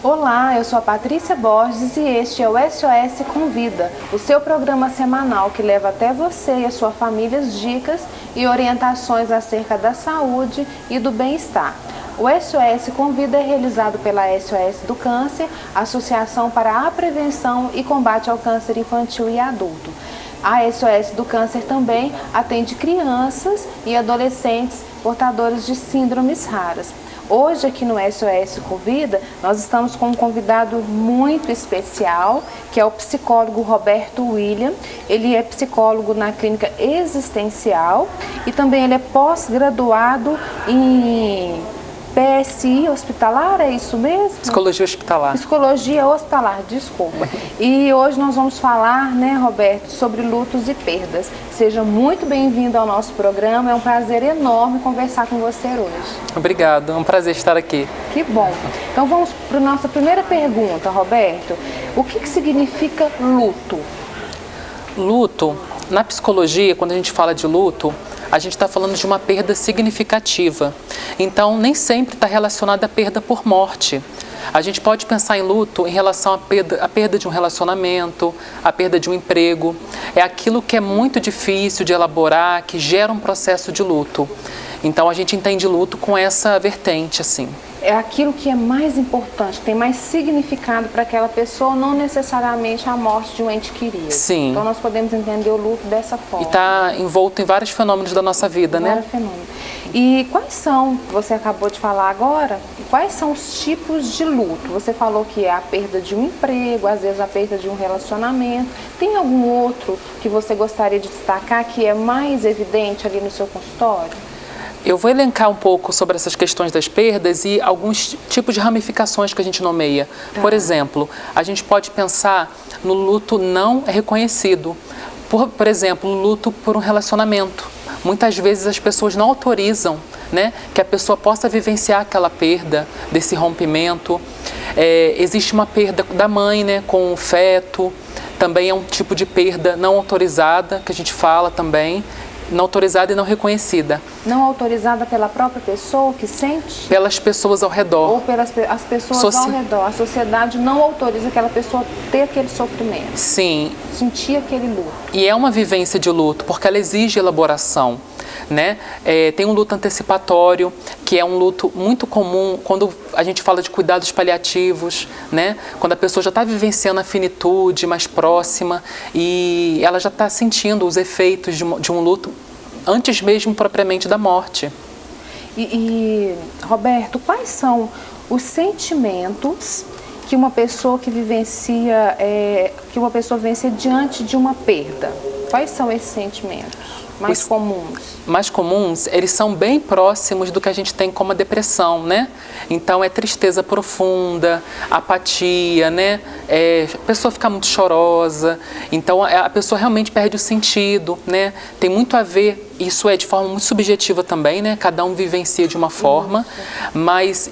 Olá, eu sou a Patrícia Borges e este é o SOS Convida, o seu programa semanal que leva até você e a sua família as dicas e orientações acerca da saúde e do bem-estar. O SOS Convida é realizado pela SOS do Câncer, Associação para a Prevenção e Combate ao Câncer Infantil e Adulto. A SOS do Câncer também atende crianças e adolescentes portadores de síndromes raras. Hoje aqui no SOS Convida, nós estamos com um convidado muito especial, que é o psicólogo Roberto William. Ele é psicólogo na clínica existencial e também ele é pós-graduado em PSI hospitalar, é isso mesmo? Psicologia hospitalar. Psicologia hospitalar, desculpa. E hoje nós vamos falar, né, Roberto, sobre lutos e perdas. Seja muito bem-vindo ao nosso programa, é um prazer enorme conversar com você hoje. Obrigado, é um prazer estar aqui. Que bom. Então vamos para a nossa primeira pergunta, Roberto. O que significa luto? Luto, na psicologia, quando a gente fala de luto, a gente está falando de uma perda significativa. Então, nem sempre está relacionada à perda por morte. A gente pode pensar em luto em relação à perda de um relacionamento, à perda de um emprego. É aquilo que é muito difícil de elaborar, que gera um processo de luto. Então, a gente entende luto com essa vertente, assim. É aquilo que é mais importante, tem mais significado para aquela pessoa, não necessariamente a morte de um ente querido. Sim. Então nós podemos entender o luto dessa forma. E está envolto em vários fenômenos da nossa vida, né? Vários fenômenos. E quais são, você acabou de falar agora, quais são os tipos de luto? Você falou que é a perda de um emprego, às vezes a perda de um relacionamento. Tem algum outro que você gostaria de destacar que é mais evidente ali no seu consultório? Eu vou elencar um pouco sobre essas questões das perdas e alguns tipos de ramificações que a gente nomeia. Tá. Por exemplo, a gente pode pensar no luto não reconhecido. Por exemplo, o luto por um relacionamento. Muitas vezes as pessoas não autorizam, né, que a pessoa possa vivenciar aquela perda, desse rompimento. Existe uma perda da mãe, né, com o feto. Também é um tipo de perda não autorizada, que a gente fala também. Não autorizada e não reconhecida. Não autorizada pela própria pessoa que sente? Pelas pessoas ao redor. Ou pelas as pessoas ao redor. A sociedade não autoriza aquela pessoa ter aquele sofrimento. Sim. Sentir aquele luto. E é uma vivência de luto, porque ela exige elaboração, né? Tem um luto antecipatório, que é um luto muito comum quando a gente fala de cuidados paliativos, né? Quando a pessoa já está vivenciando a finitude mais próxima e ela já está sentindo os efeitos de um luto antes mesmo propriamente da morte. Roberto, quais são os sentimentos que uma pessoa vivencia diante de uma perda? Quais são esses sentimentos mais comuns? Mais comuns, eles são bem próximos do que a gente tem como a depressão, né? Então, é tristeza profunda, apatia, né? A pessoa fica muito chorosa, então a pessoa realmente perde o sentido, né? Tem muito a ver, isso é de forma muito subjetiva também, né? Cada um vivencia de uma forma, mas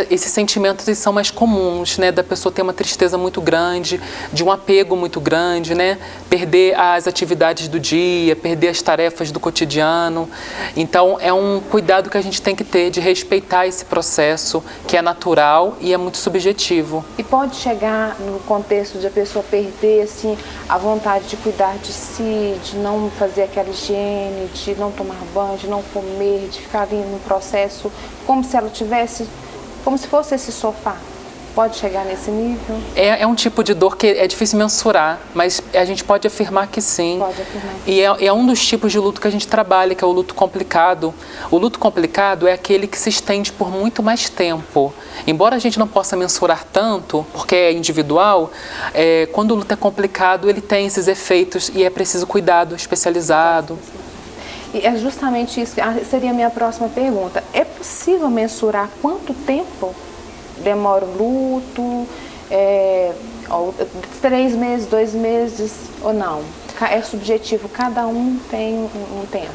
esses sentimentos eles são mais comuns, né? Da pessoa ter uma tristeza muito grande, de um apego muito grande, né? Perder as atividades do dia, perder as tarefas do cotidiano. Então, é um cuidado que a gente tem que ter de respeitar esse processo, que é natural e é muito subjetivo. E pode chegar no contexto de a pessoa perder, assim, a vontade de cuidar de si, de não fazer aquela higiene, de não tomar banho, de não comer, de ficar ali no processo como se ela tivesse, como se fosse esse sofá. Pode chegar nesse nível? É um tipo de dor que é difícil mensurar, mas a gente pode afirmar que sim. Pode afirmar que e é um dos tipos de luto que a gente trabalha, que é o luto complicado. O luto complicado é aquele que se estende por muito mais tempo. Embora a gente não possa mensurar tanto, porque é individual, quando o luto é complicado, ele tem esses efeitos e é preciso cuidado especializado. E é justamente isso, seria a minha próxima pergunta. É possível mensurar quanto tempo demora o luto, 3 meses, 2 meses ou não? É subjetivo, cada um tem um tempo.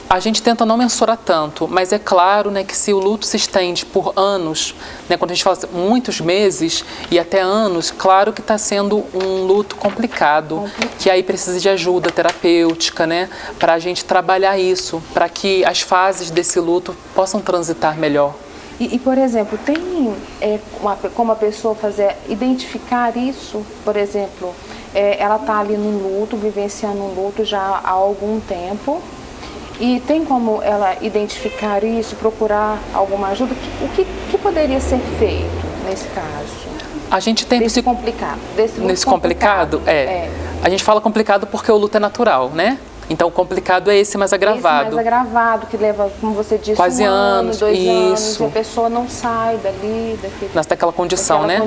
A gente tenta não mensurar tanto, mas é claro, né, que se o luto se estende por anos, né, quando a gente fala muitos meses e até anos, claro que está sendo um luto complicado, que aí precisa de ajuda terapêutica, né, para a gente trabalhar isso, para que as fases desse luto possam transitar melhor. Por exemplo, tem como a pessoa identificar isso? Por exemplo, ela está ali no luto, vivenciando um luto já há algum tempo, e tem como ela identificar isso, procurar alguma ajuda? O que poderia ser feito nesse caso? A gente tem Nesse complicado? A gente fala complicado porque o luto é natural, né? Então, o complicado é esse mais agravado. Esse mais agravado, que leva, como você disse, quase 1 ano, 2 anos, isso. e a pessoa não sai dali, daquela condição, né?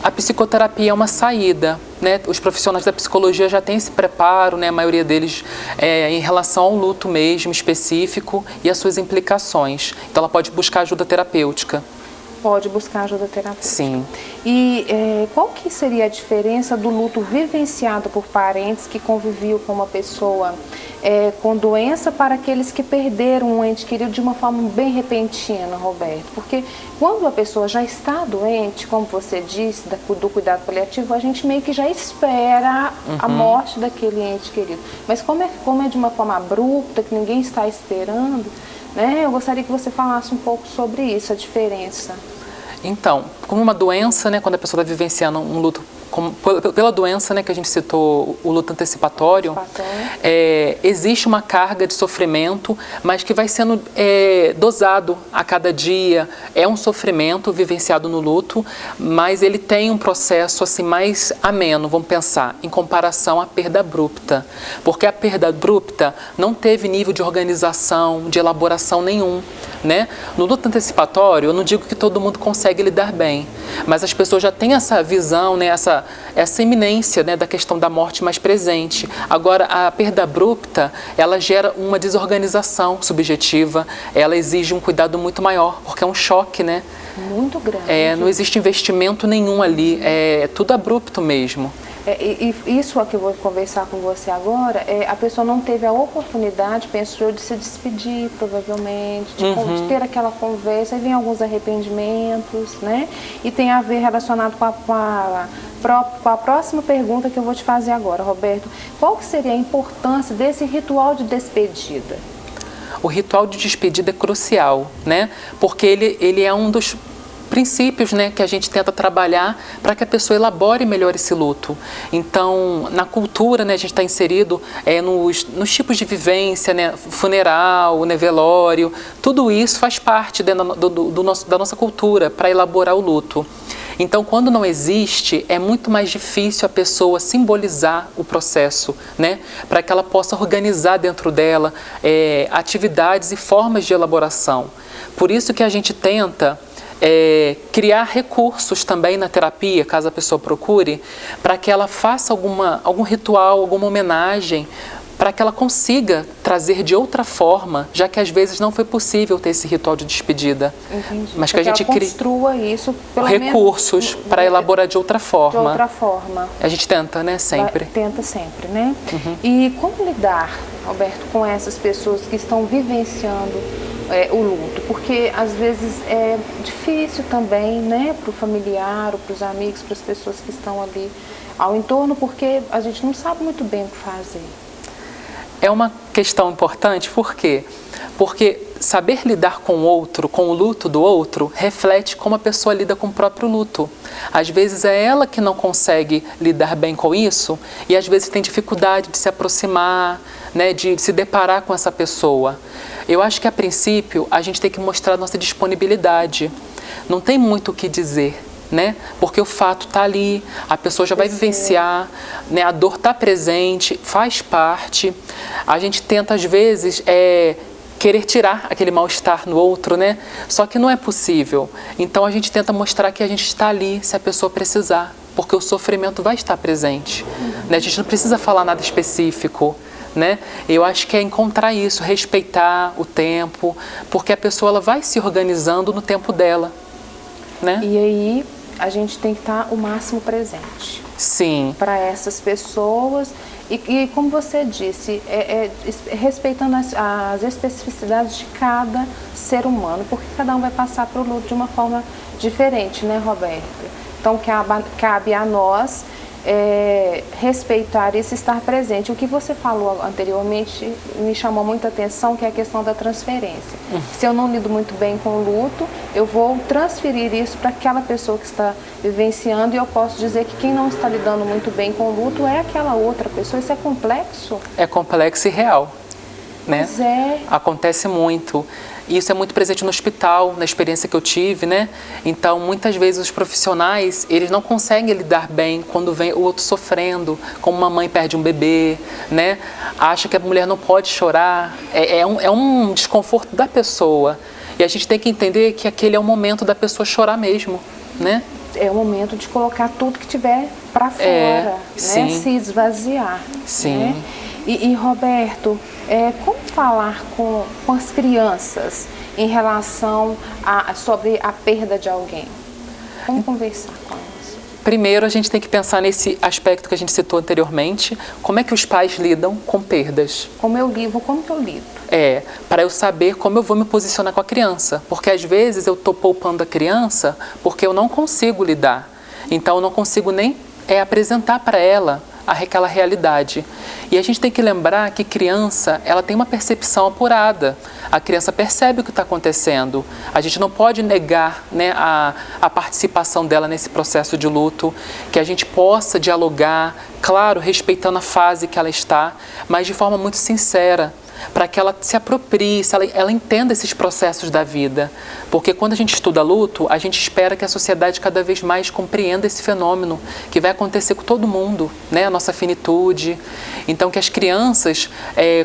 A psicoterapia é uma saída, né? Os profissionais da psicologia já têm esse preparo, né? A maioria deles em relação ao luto mesmo, específico, e as suas implicações. Então, ela pode buscar ajuda terapêutica. Pode buscar ajuda terapêutica. Sim. E qual que seria a diferença do luto vivenciado por parentes que conviviam com uma pessoa com doença para aqueles que perderam um ente querido de uma forma bem repentina, Roberto? Porque quando a pessoa já está doente, como você disse, do cuidado paliativo, a gente meio que já espera a morte daquele ente querido. Mas como é de uma forma abrupta, que ninguém está esperando, né? Eu gostaria que você falasse um pouco sobre isso, a diferença. Então, como uma doença, né, quando a pessoa está vivenciando um luto, pela doença, né, que a gente citou, o luto antecipatório, existe uma carga de sofrimento, mas que vai sendo dosado a cada dia. É um sofrimento vivenciado no luto, mas ele tem um processo assim mais ameno, vamos pensar, em comparação à perda abrupta. Porque a perda abrupta não teve nível de organização, de elaboração nenhum, né? No luto antecipatório, eu não digo que todo mundo consegue lidar bem, mas as pessoas já têm essa visão, né, essa iminência, né, da questão da morte mais presente. Agora, a perda abrupta, ela gera uma desorganização subjetiva, ela exige um cuidado muito maior, porque é um choque, né? Muito grande. Não existe investimento nenhum ali, é tudo abrupto mesmo. E isso que eu vou conversar com você agora, a pessoa não teve a oportunidade, penso eu, de se despedir, provavelmente, de ter aquela conversa, e vem alguns arrependimentos, né? E tem a ver relacionado com a próxima pergunta que eu vou te fazer agora, Roberto. Qual que seria a importância desse ritual de despedida? O ritual de despedida é crucial, né? Porque ele é um dos princípios, né, que a gente tenta trabalhar para que a pessoa elabore melhor esse luto. Então, na cultura, né, a gente está inserido nos tipos de vivência, né, funeral, né, velório, tudo isso faz parte da nossa cultura para elaborar o luto. Então, quando não existe, é muito mais difícil a pessoa simbolizar o processo, né, para que ela possa organizar dentro dela atividades e formas de elaboração. Por isso que a gente tenta criar recursos também na terapia, caso a pessoa procure, para que ela faça algum ritual, alguma homenagem, para que ela consiga trazer de outra forma, já que às vezes não foi possível ter esse ritual de despedida. Entendi. Mas que a gente construa isso, pelo recursos para elaborar de outra forma. De outra forma. A gente tenta, né? Sempre. Tenta sempre, né? E como lidar, Roberto, com essas pessoas que estão vivenciando o luto? Porque às vezes é difícil também, né, para o familiar, ou para os amigos, para as pessoas que estão ali ao entorno, porque a gente não sabe muito bem o que fazer. É uma questão importante, por quê? Porque saber lidar com o outro, com o luto do outro, reflete como a pessoa lida com o próprio luto. Às vezes é ela que não consegue lidar bem com isso e às vezes tem dificuldade de se aproximar, né, de se deparar com essa pessoa. Eu acho que a princípio a gente tem que mostrar nossa disponibilidade. Não tem muito o que dizer, né? Porque o fato está ali, a pessoa já vai vivenciar, né? A dor está presente, faz parte. A gente tenta às vezes querer tirar aquele mal-estar no outro, né? Só que não é possível. Então a gente tenta mostrar que a gente está ali se a pessoa precisar, porque o sofrimento vai estar presente, né? A gente não precisa falar nada específico, né? Eu acho que é encontrar isso, respeitar o tempo, porque a pessoa ela vai se organizando no tempo dela, né? E aí a gente tem que estar o máximo presente. Sim. Para essas pessoas e como você disse, respeitando as especificidades de cada ser humano, porque cada um vai passar pelo luto de uma forma diferente, né, Roberto? Então cabe a nós respeitar isso, estar presente. O que você falou anteriormente me chamou muita atenção, que é a questão da transferência. Se eu não lido muito bem com o luto, eu vou transferir isso para aquela pessoa que está vivenciando, e eu posso dizer que quem não está lidando muito bem com o luto é aquela outra pessoa. Isso é complexo? É complexo e real, né? Pois é. Acontece muito. Isso é muito presente no hospital, na experiência que eu tive, né? Então, muitas vezes os profissionais, eles não conseguem lidar bem quando vem o outro sofrendo, como uma mãe perde um bebê, né? Acha que a mulher não pode chorar. É um desconforto da pessoa. E a gente tem que entender que aquele é o momento da pessoa chorar mesmo, né? É o momento de colocar tudo que tiver para fora, né? Se esvaziar. Sim. Né? E Roberto, como falar com as crianças em relação sobre a perda de alguém? Como conversar com elas? Primeiro, a gente tem que pensar nesse aspecto que a gente citou anteriormente. Como é que os pais lidam com perdas? Como que eu lido? Para eu saber como eu vou me posicionar com a criança. Porque às vezes eu estou poupando a criança porque eu não consigo lidar. Então eu não consigo nem apresentar para ela aquela realidade. E a gente tem que lembrar que criança, ela tem uma percepção apurada. A criança percebe o que está acontecendo. A gente não pode negar, né, a participação dela nesse processo de luto, que a gente possa dialogar, claro, respeitando a fase que ela está, mas de forma muito sincera, para que ela se aproprie, ela entenda esses processos da vida. Porque quando a gente estuda luto, a gente espera que a sociedade cada vez mais compreenda esse fenômeno, que vai acontecer com todo mundo, né? A nossa finitude. Então, que as crianças,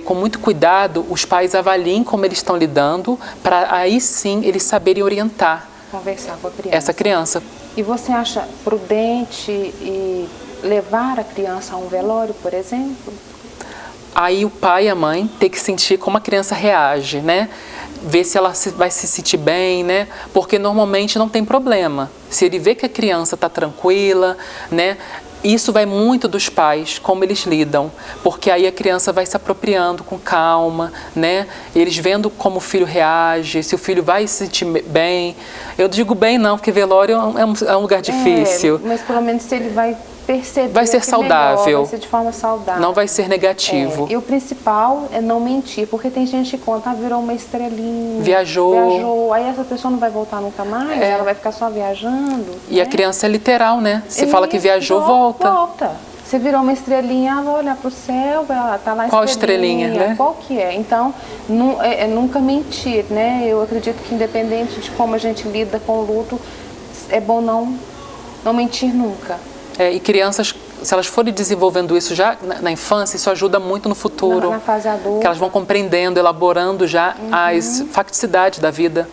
com muito cuidado, os pais avaliem como eles estão lidando, para aí sim eles saberem orientar. Conversar com a criança. Essa criança. E você acha prudente levar a criança a um velório, por exemplo? Aí o pai e a mãe tem que sentir como a criança reage, né? Ver se ela vai se sentir bem, né? Porque normalmente não tem problema. Se ele vê que a criança está tranquila, né? Isso vai muito dos pais, como eles lidam. Porque aí a criança vai se apropriando com calma, né? Eles vendo como o filho reage, se o filho vai se sentir bem. Eu digo bem não, porque velório é um lugar difícil. Mas pelo menos se ele vai perceber, vai ser saudável, melhor, vai ser de forma saudável. Não vai ser negativo. E o principal é não mentir, porque tem gente que conta, virou uma estrelinha, viajou, aí essa pessoa não vai voltar nunca mais, ela vai ficar só viajando. E a criança é literal, né? Se fala que viajou, volta. Você virou uma estrelinha, ela vai olhar para o céu, ela tá lá. Qual estrelinha, né? Qual que é? Então, nunca mentir, né? Eu acredito que independente de como a gente lida com o luto, é bom não mentir nunca. E crianças, se elas forem desenvolvendo isso já na infância, isso ajuda muito no futuro. Na fase adulta. Que elas vão compreendendo, elaborando já as facticidades da vida.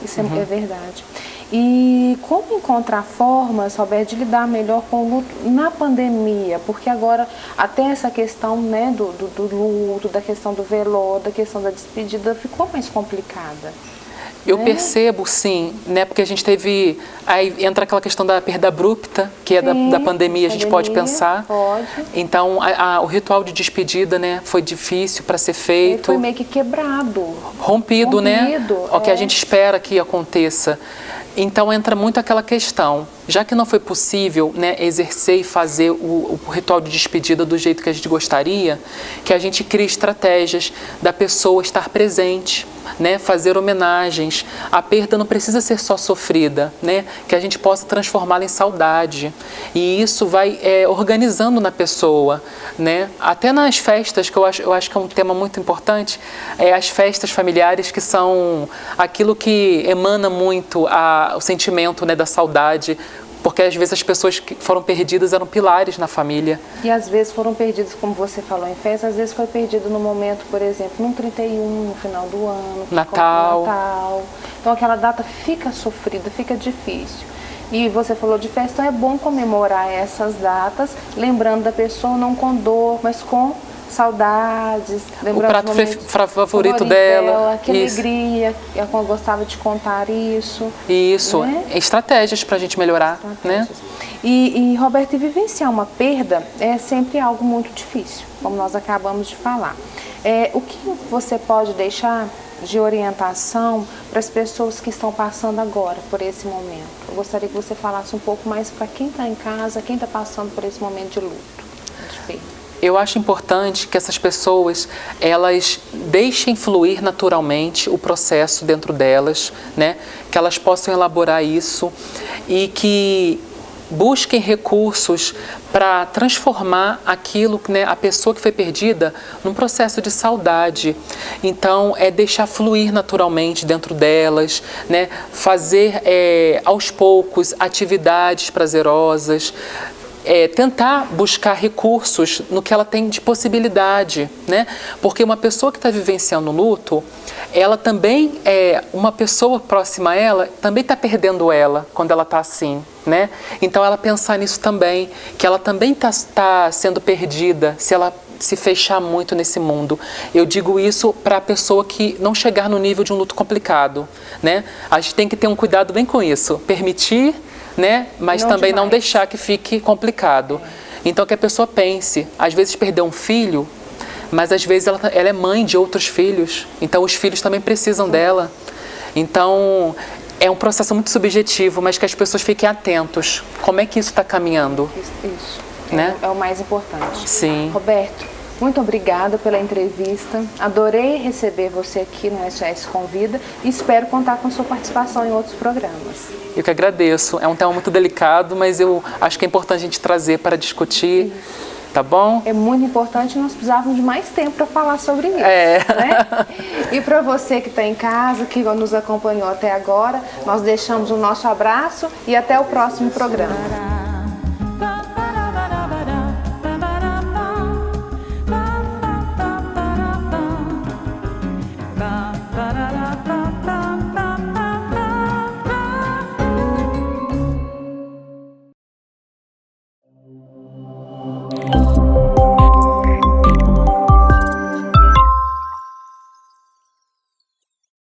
Isso é verdade. E como encontrar formas, Roberto, de lidar melhor com o luto na pandemia? Porque agora até essa questão, né, do luto, da questão do velório, da questão da despedida, ficou mais complicada. Eu percebo, sim, né? Porque a gente teve... Aí entra aquela questão da perda abrupta, que é da pandemia, a gente pode pensar. Pode. Então, o ritual de despedida, né, foi difícil para ser feito. Ele foi meio que quebrado. Rompido, né? O que a gente espera que aconteça. Então, entra muito aquela questão. Já que não foi possível, né, exercer e fazer o ritual de despedida do jeito que a gente gostaria, que a gente crie estratégias da pessoa estar presente, né, fazer homenagens. A perda não precisa ser só sofrida, né, que a gente possa transformá-la em saudade. E isso vai organizando na pessoa, né, até nas festas, que eu acho que é um tema muito importante, as festas familiares, que são aquilo que emana muito o sentimento, né, da saudade. Porque às vezes as pessoas que foram perdidas eram pilares na família. E às vezes foram perdidas, como você falou, em festa, às vezes foi perdido no momento, por exemplo, num 31, no final do ano. Natal. Então aquela data fica sofrida, fica difícil. E você falou de festa, então é bom comemorar essas datas, lembrando da pessoa não com dor, mas com saudades, o prato favorito dela, que alegria, eu gostava de contar isso. Isso, né? Estratégias para a gente melhorar, né? E Roberto, vivenciar uma perda é sempre algo muito difícil, como nós acabamos de falar. O que você pode deixar de orientação para as pessoas que estão passando agora por esse momento? Eu gostaria que você falasse um pouco mais para quem está em casa, quem está passando por esse momento de luto, de perda. Eu acho importante que essas pessoas, elas deixem fluir naturalmente o processo dentro delas, né? Que elas possam elaborar isso e que busquem recursos para transformar aquilo, né, a pessoa que foi perdida, num processo de saudade. Então, é deixar fluir naturalmente dentro delas, né? Fazer aos poucos atividades prazerosas, tentar buscar recursos no que ela tem de possibilidade, né? Porque uma pessoa que está vivenciando luto, ela também uma pessoa próxima a ela também está perdendo ela quando ela está assim, né? Então ela pensar nisso também, que ela também está sendo perdida se ela se fechar muito nesse mundo. Eu digo isso para a pessoa que não chegar no nível de um luto complicado, né? A gente tem que ter um cuidado bem com isso, permitir, né? Mas também não deixar que fique complicado. Então que a pessoa pense, às vezes perdeu um filho, mas às vezes ela é mãe de outros filhos, então os filhos também precisam dela. Então é um processo muito subjetivo, mas que as pessoas fiquem atentos. Como é que isso está caminhando? Isso. Né? É o mais importante. Sim. Roberto, muito obrigada pela entrevista. Adorei receber você aqui no SOS Convida e espero contar com sua participação em outros programas. Eu que agradeço. É um tema muito delicado, mas eu acho que é importante a gente trazer para discutir. Isso. Tá bom? É muito importante, nós precisávamos de mais tempo para falar sobre isso. Né? E para você que está em casa, que nos acompanhou até agora, nós deixamos o nosso abraço e até o próximo programa.